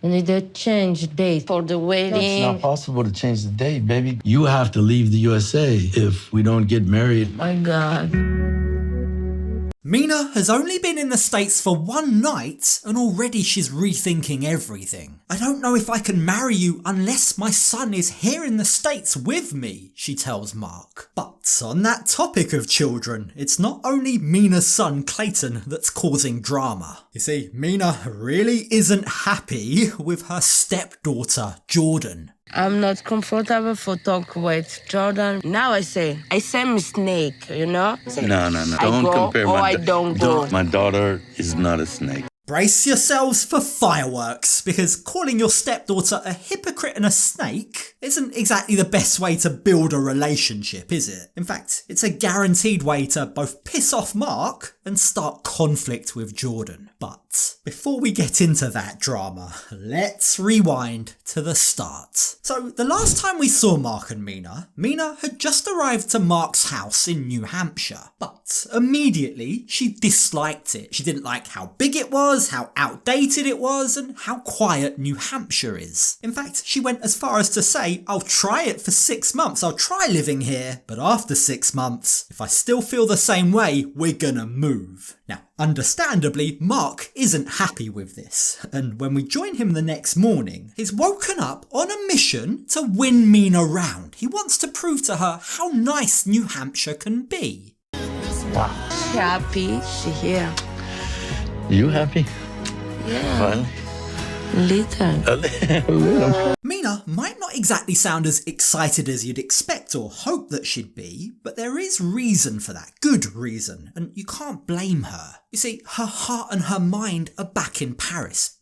We need to change date for the wedding. It's not possible to change the date, baby. You have to leave the USA if we don't get married. My God. Mina has only been in the States for one night and already she's rethinking everything. I don't know if I can marry you unless my son is here in the States with me, she tells Mark. But on that topic of children, it's not only Mina's son Clayton that's causing drama. You see, Mina really isn't happy with her stepdaughter Jordan. I'm not comfortable for talk with Jordan. Now I say I'm a snake, you know? No. Don't compare I don't go. My daughter is not a snake. Brace yourselves for fireworks, because calling your stepdaughter a hypocrite and a snake isn't exactly the best way to build a relationship, is it? In fact, it's a guaranteed way to both piss off Mark and start conflict with Jordan. But before we get into that drama, let's rewind to the start. So the last time we saw Mark and Mina had just arrived to Mark's house in New Hampshire. But immediately she disliked it. She didn't like how big it was, how outdated it was, and how quiet New Hampshire is. In fact, she went as far as to say, I'll try it for 6 months, I'll try living here, but after 6 months, if I still feel the same way, we're gonna move. Now, understandably, Mark isn't happy with this, and when we join him the next morning, he's woken up on a mission to win Mina round. He wants to prove to her how nice New Hampshire can be. Wow. She happy, she here. You happy? Yeah. Finally? Little. Mina might not exactly sound as excited as you'd expect or hope that she'd be, but there is reason for that, good reason, and you can't blame her. You see, her heart and her mind are back in Paris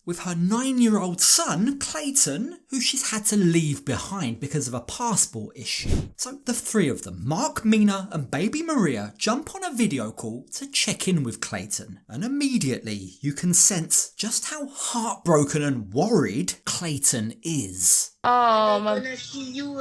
with her 9-year-old son, Clayton, who she's had to leave behind because of a passport issue. So the three of them, Mark, Mina and baby Maria, jump on a video call to check in with Clayton, and immediately you can sense just how heartbroken and worried Clayton is. Oh, I'm gonna see you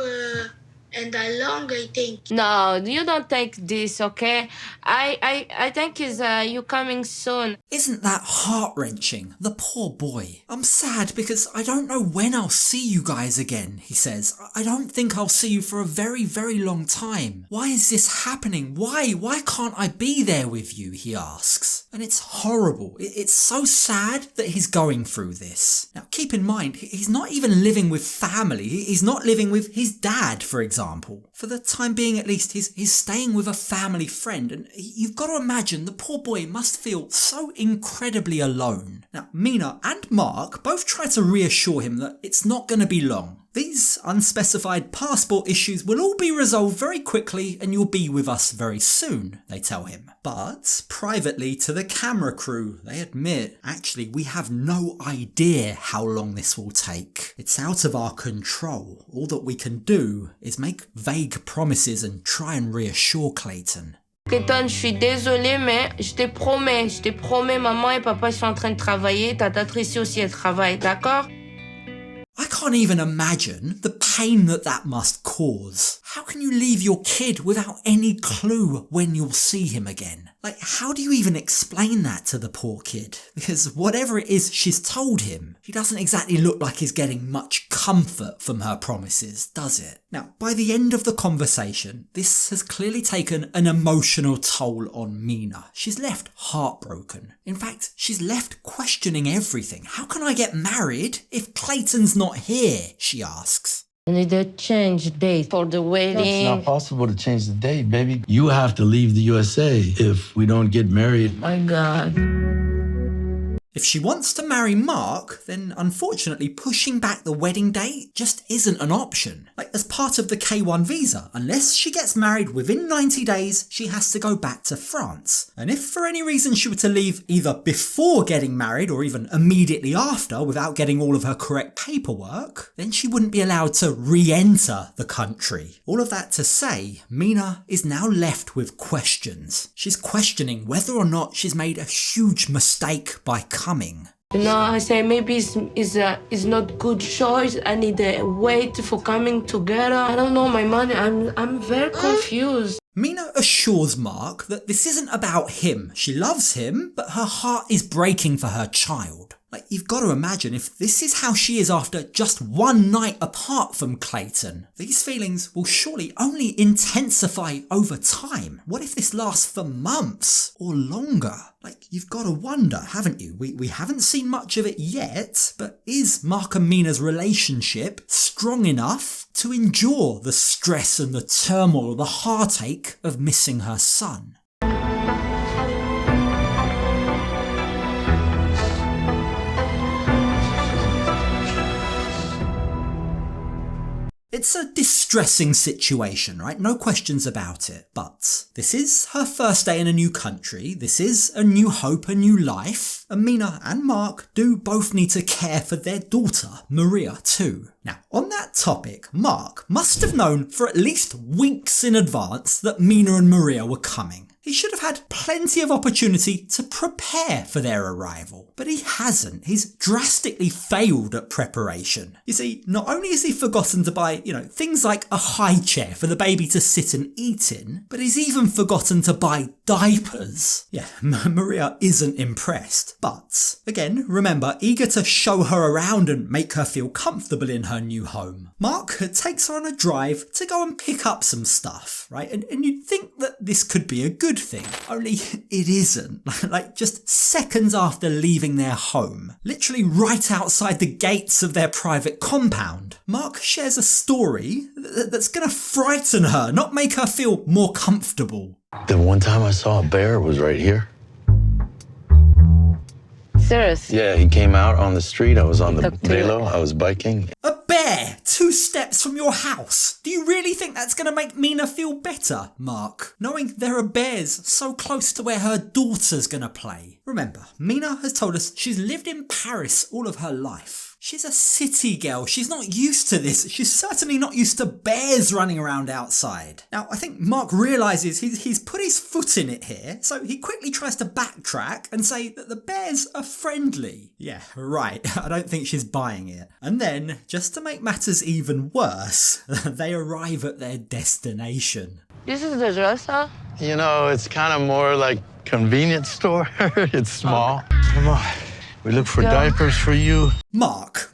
and along, I think. No, you don't take this, okay? I think you coming soon. Isn't that heart-wrenching? The poor boy. I'm sad because I don't know when I'll see you guys again, he says. I don't think I'll see you for a very, very long time. Why is this happening? Why can't I be there with you? He asks. And it's horrible. It's so sad that he's going through this. Now, keep in mind, he's not even living with family. He's not living with his dad, for example. For the time being, at least, he's staying with a family friend, and you've got to imagine the poor boy must feel so incredibly alone. Now, Mina and Mark both try to reassure him that it's not going to be long. These unspecified passport issues will all be resolved very quickly and you'll be with us very soon, they tell him. But privately to the camera crew, they admit, actually, we have no idea how long this will take. It's out of our control. All that we can do is make vague promises and try and reassure Clayton. Clayton, je suis désolée, mais je te promets, maman et papa sont en train de travailler, ta Tricia aussi elle travaille, d'accord? I can't even imagine the pain that must cause. How can you leave your kid without any clue when you'll see him again? Like, how do you even explain that to the poor kid? Because whatever it is she's told him, he doesn't exactly look like he's getting much comfort from her promises, does it? Now, by the end of the conversation, this has clearly taken an emotional toll on Mina. She's left heartbroken. In fact, she's left questioning everything. How can I get married if Clayton's not here? She asks. We need to change date for the wedding. It's not possible to change the date, baby. You have to leave the USA if we don't get married. My God. If she wants to marry Mark, then unfortunately pushing back the wedding date just isn't an option. Like, as part of the K1 visa, unless she gets married within 90 days, she has to go back to France. And if for any reason she were to leave either before getting married or even immediately after without getting all of her correct paperwork, then she wouldn't be allowed to re-enter the country. All of that to say, Mina is now left with questions. She's questioning whether or not she's made a huge mistake by coming. No, I say maybe it's not good choice. I need to wait for coming together. I don't know, my money. I'm very confused. Mina assures Mark that this isn't about him. She loves him, but her heart is breaking for her child. Like, you've got to imagine if this is how she is after just one night apart from Clayton, these feelings will surely only intensify over time. What if this lasts for months or longer? Like, you've got to wonder, haven't you? We haven't seen much of it yet, but is Mark and Mina's relationship strong enough to endure the stress and the turmoil, the heartache of missing her son? It's a distressing situation, right? No questions about it. But this is her first day in a new country. This is a new hope, a new life. And Mina and Mark do both need to care for their daughter, Maria, too. Now, on that topic, Mark must have known for at least weeks in advance that Mina and Maria were coming. He should have had plenty of opportunity to prepare for their arrival, but he hasn't. He's drastically failed at preparation. You see, not only has he forgotten to buy, things like a high chair for the baby to sit and eat in, but he's even forgotten to buy diapers. Yeah, Maria isn't impressed, but again, remember, eager to show her around and make her feel comfortable in her new home, Mark takes her on a drive to go and pick up some stuff, right? And you'd think that this could be a good thing, only it isn't. Like, just seconds after leaving their home, literally right outside the gates of their private compound, Mark shares a story that's gonna frighten her, not make her feel more comfortable. The one time I saw a bear was right here. Serious? Yeah, he came out on the street. I was on the velo. I was biking. A bear 2 steps from your house. Do you really think that's going to make Mina feel better, Mark? Knowing there are bears so close to where her daughter's going to play. Remember, Mina has told us she's lived in Paris all of her life. She's a city girl. She's not used to this. She's certainly not used to bears running around outside. Now, I think Mark realises he's put his foot in it here, so he quickly tries to backtrack and say that the bears are friendly. Yeah, right. I don't think she's buying it. And then, just to make matters even worse, they arrive at their destination. This is the dresser? It's kind of more like convenience store. It's small. Come on. We look for diapers for you. Mark,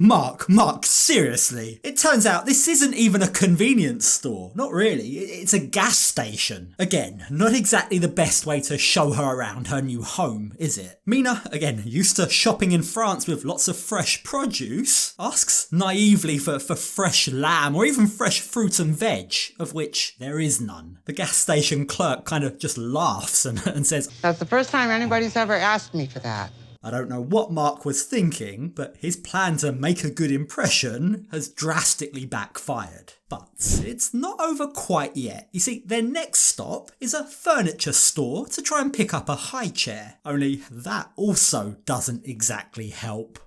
seriously. It turns out this isn't even a convenience store. Not really. It's a gas station. Again, not exactly the best way to show her around her new home, is it? Mina, again, used to shopping in France with lots of fresh produce, asks naively for fresh lamb or even fresh fruit and veg, of which there is none. The gas station clerk kind of just laughs and says, "That's the first time anybody's ever asked me for that." I don't know what Mark was thinking, but his plan to make a good impression has drastically backfired. But it's not over quite yet. You see, their next stop is a furniture store to try and pick up a high chair. Only that also doesn't exactly help.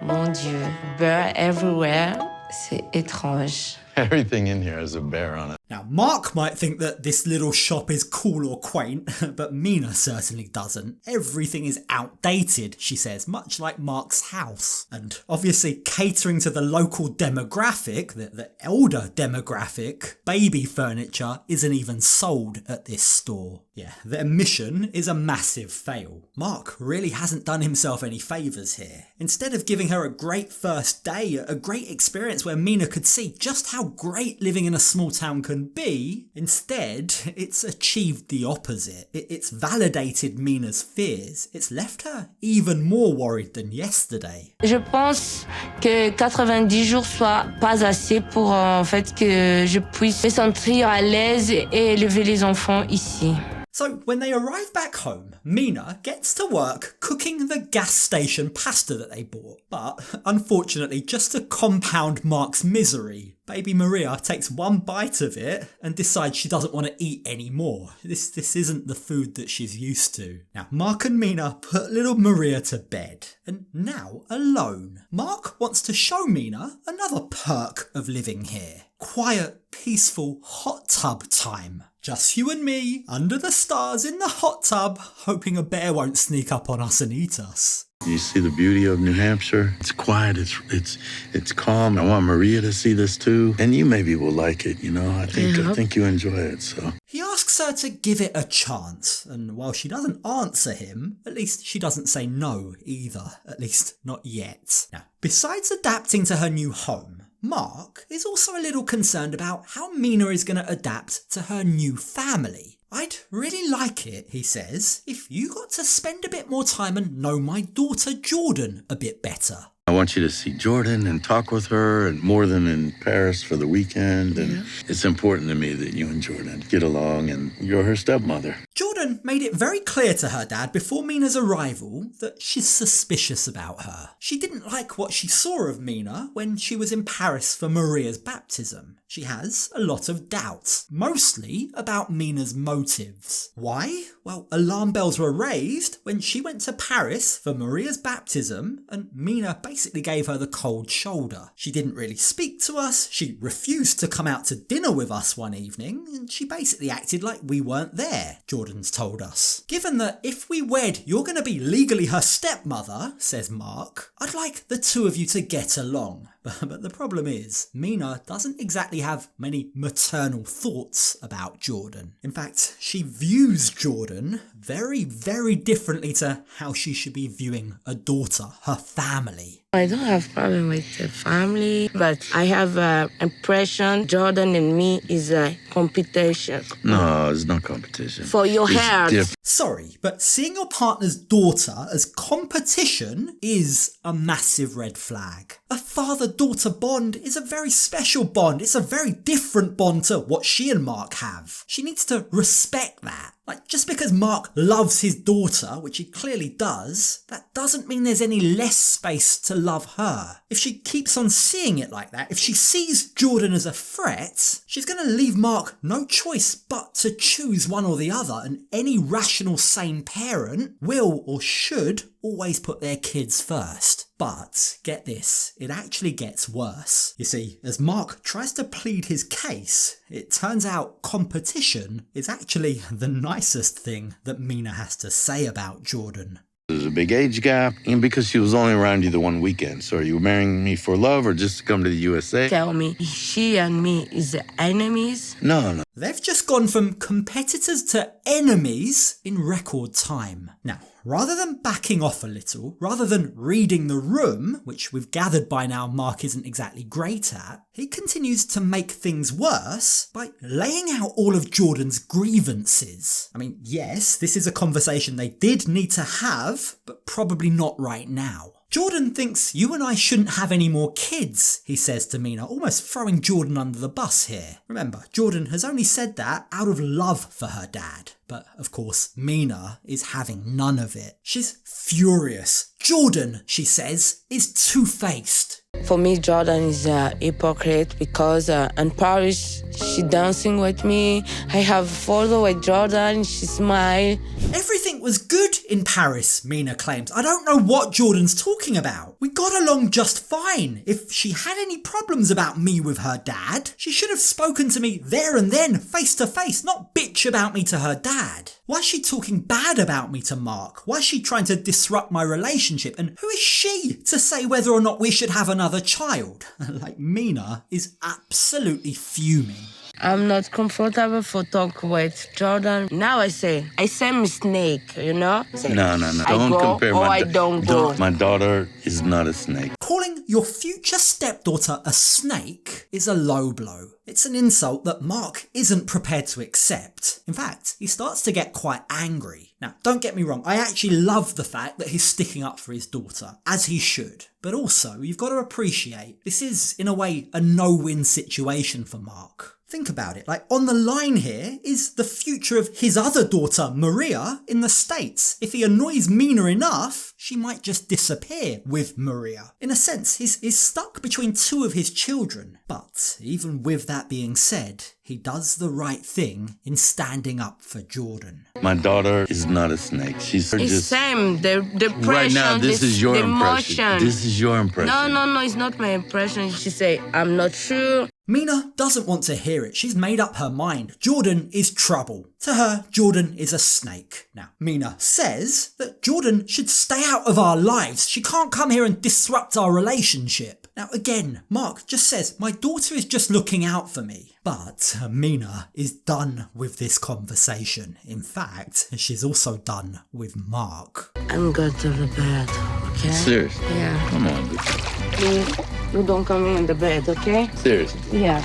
Mon Dieu, bear everywhere. C'est étrange. Everything in here has a bear on it. Now, Mark might think that this little shop is cool or quaint, but Mina certainly doesn't. Everything is outdated, she says, much like Mark's house. And obviously catering to the local demographic, the elder demographic, baby furniture isn't even sold at this store. Yeah, their mission is a massive fail. Mark really hasn't done himself any favours here. Instead of giving her a great first day, a great experience where Mina could see just how great living in a small town can be, instead, it's achieved the opposite. It's validated Mina's fears. It's left her even more worried than yesterday. Je pense que 90 jours soit pas assez pour en fait que je puisse me sentir à l'aise et élever les enfants ici. So when they arrive back home, Mina gets to work cooking the gas station pasta that they bought. But unfortunately, just to compound Mark's misery, baby Maria takes one bite of it and decides she doesn't want to eat any more. This isn't the food that she's used to. Now, Mark and Mina put little Maria to bed, and now alone. Mark wants to show Mina another perk of living here. Quiet, peaceful hot tub time. Just you and me, under the stars in the hot tub, hoping a bear won't sneak up on us and eat us. You see the beauty of New Hampshire. It's quiet, it's calm. I want Maria to see this too. And you maybe will like it, I think you enjoy it, so. He asks asks her to give it a chance, and while she doesn't answer him, at least she doesn't say no either, at least not yet. Now, besides adapting to her new home, Mark is also a little concerned about how Mina is going to adapt to her new family. I'd really like it, he says, if you got to spend a bit more time and know my daughter Jordan a bit better. I want you to see Jordan and talk with her, and more than in Paris for the weekend. And it's important to me that you and Jordan get along, and you're her stepmother. Jordan made it very clear to her dad before Mina's arrival that she's suspicious about her. She didn't like what she saw of Mina when she was in Paris for Maria's baptism. She has a lot of doubts, mostly about Mina's motives. Why? Well, alarm bells were raised when she went to Paris for Maria's baptism and Mina basically gave her the cold shoulder. She didn't really speak to us, she refused to come out to dinner with us one evening, and she basically acted like we weren't there, Jordan's told us. Given that if we wed, you're going to be legally her stepmother, says Mark, I'd like the two of you to get along. But the problem is, Mina doesn't exactly have many maternal thoughts about Jordan. In fact, she views Jordan very, very differently to how she should be viewing a daughter, her family. I don't have problem with the family, but I have an impression Jordan and me is a competition. No, it's not competition. For your heart. Sorry, but seeing your partner's daughter as competition is a massive red flag. A father-daughter bond is a very special bond. It's a very different bond to what she and Mark have. She needs to respect that. Like, just because Mark loves his daughter, which he clearly does, that doesn't mean there's any less space to love her. If she keeps on seeing it like that, if she sees Jordan as a threat, she's going to leave Mark no choice but to choose one or the other, and any rational, sane parent will or should always put their kids first. But, get this, it actually gets worse. You see, as Mark tries to plead his case, it turns out competition is actually the nicest thing that Mina has to say about Jordan. There's a big age gap, and because she was only around you the one weekend. So are you marrying me for love or just to come to the USA? Tell me, she and me is enemies? No. They've just gone from competitors to enemies in record time. Now, rather than backing off a little, rather than reading the room, which we've gathered by now Mark isn't exactly great at, he continues to make things worse by laying out all of Jordan's grievances. I mean, yes, this is a conversation they did need to have, but probably not right now. Jordan thinks you and I shouldn't have any more kids, he says to Mina, almost throwing Jordan under the bus here. Remember, Jordan has only said that out of love for her dad. But, of course, Mina is having none of it. She's furious. Jordan, she says, is two-faced. For me, Jordan is a hypocrite because in Paris, she dancing with me. I have a photo with Jordan, she smile. Everything was good in Paris, Mina claims. I don't know what Jordan's talking about. We got along just fine. If she had any problems about me with her dad, she should have spoken to me there and then, face to face, not bitch about me to her dad. Why is she talking bad about me to Mark? Why is she trying to disrupt my relationship? And who is she to say whether or not we should have another child? Like, Mina is absolutely fuming. I'm not comfortable for talk with Jordan. Now I say snake, you know? No. I go compare or I don't go. My daughter is not a snake. Calling your future stepdaughter a snake is a low blow. It's an insult that Mark isn't prepared to accept. In fact, he starts to get quite angry. Now, don't get me wrong, I actually love the fact that he's sticking up for his daughter, as he should. But also, you've got to appreciate, this is, in a way, a no-win situation for Mark. Think about it, like, on the line here is the future of his other daughter, Maria, in the States. If he annoys Mina enough, she might just disappear with Maria. In a sense, he's stuck between two of his children. But, even with that being said, he does the right thing in standing up for Jordan. My daughter is not a snake. She's It's just... same, the depression, Right now, this is your the impression. emotion. This is your impression. No, it's not my impression. She say, I'm not sure. Mina doesn't want to hear it. She's made up her mind. Jordan is trouble. To her, Jordan is a snake. Now, Mina says that Jordan should stay out of our lives. She can't come here and disrupt our relationship. Now again, Mark just says, my daughter is just looking out for me. But Mina is done with this conversation. In fact, she's also done with Mark. I'm going to the bed, okay? Seriously? Yeah. Come on, dude. Please, you don't come in the bed, okay? Seriously. Yeah,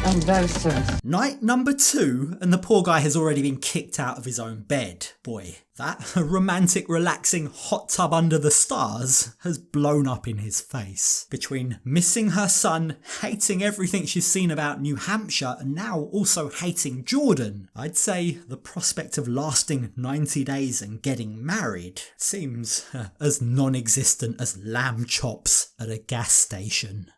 I'm very serious. Night number 2, and the poor guy has already been kicked out of his own bed. Boy, that romantic, relaxing hot tub under the stars has blown up in his face. Between missing her son, hating everything she's seen about New Hampshire, and now also hating Jordan, I'd say the prospect of lasting 90 days and getting married seems as non-existent as lamb chops at a gas station.